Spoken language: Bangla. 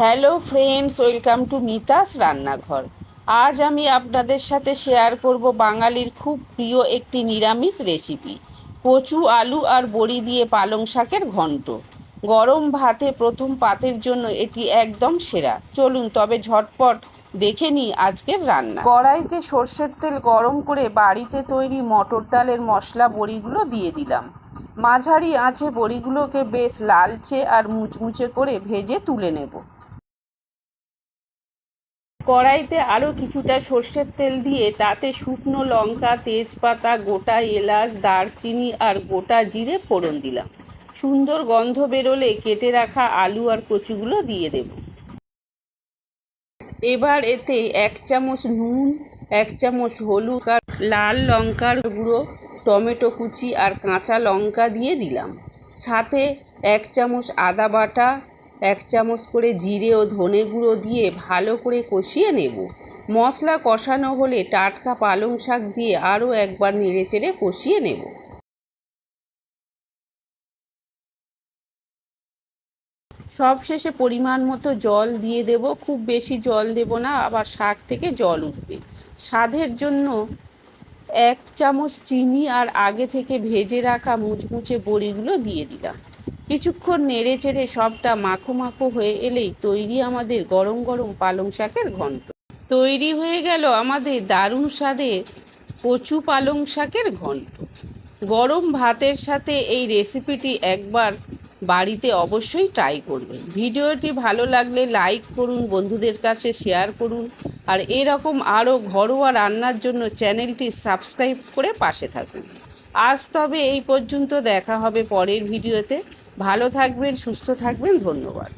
Hello friends, welcome to Mita's রান্নাঘর। আজ আমি আপনাদের সাথে শেয়ার করব বাঙালির খুব প্রিয় একটি নিরামিষ রেসিপি, কচু আলু আর বড়ি দিয়ে পালং শাকের ঘন্ট। গরম ভাতে প্রথম পাতের জন্য এটি একদম সেরা। চলুন তবে ঝটপট দেখে নিই আজকের রান্না। কড়াইতে সর্ষের তেল গরম করে বাড়িতে তৈরি মটর ডালের মশলা বড়িগুলো দিয়ে দিলাম। মাঝারি আঁচে বড়িগুলোকে বেশ লালচে আর মুচমুচে করে ভেজে তুলে নেব। কড়াইতে আরও কিছুটা সর্ষের তেল দিয়ে তাতে শুকনো লঙ্কা, তেজপাতা, গোটা এলাচ, দারচিনি আর গোটা জিরে ফোড়ন দিলাম। সুন্দর গন্ধ বেরোলে কেটে রাখা আলু আর কচুগুলো দিয়ে দেব। এবার এতে 1 চামচ নুন, 1 চামচ হলুদ আর লাল লঙ্কার গুঁড়ো, টমেটো কুচি আর কাঁচা লঙ্কা দিয়ে দিলাম। সাথে 1 চামচ আদা বাটা, 1 চামচ করে জিরে ও ধনে গুঁড়ো দিয়ে ভালো করে কষিয়ে নেব। মশলা কষানো হলে টাটকা পালং শাক দিয়ে আরও একবার নেড়েচেড়ে কষিয়ে নেব। সবশেষে পরিমাণ মতো জল দিয়ে দেব। খুব বেশি জল দেব না, আবার শাক থেকে জল উঠবে। স্বাদের জন্য 1 চামচ চিনি আর আগে থেকে ভেজে রাখা মুচমুচে বড়িগুলো দিয়ে দিলাম। কিছুক্ষণ নেড়ে চেড়ে সবটা মাখো মাখো হয়ে এলেই তৈরি আমাদের গরম গরম পালং শাকের ঘন্ট। তৈরি হয়ে গেল আমাদের দারুণ স্বাদের কচু পালং শাকের ঘন্ট। গরম ভাতের সাথে এই রেসিপিটি একবার বাড়িতে অবশ্যই ট্রাই করবেন। ভিডিওটি ভালো লাগলে লাইক করুন, বন্ধুদের কাছে শেয়ার করুন, আর এরকম আরও ঘরোয়া রান্নার জন্য চ্যানেলটি সাবস্ক্রাইব করে পাশে থাকুন। আজ তবে এই পর্যন্ত, দেখা হবে পরের ভিডিওতে। ভালো থাকবেন, সুস্থ থাকবেন, ধন্যবাদ।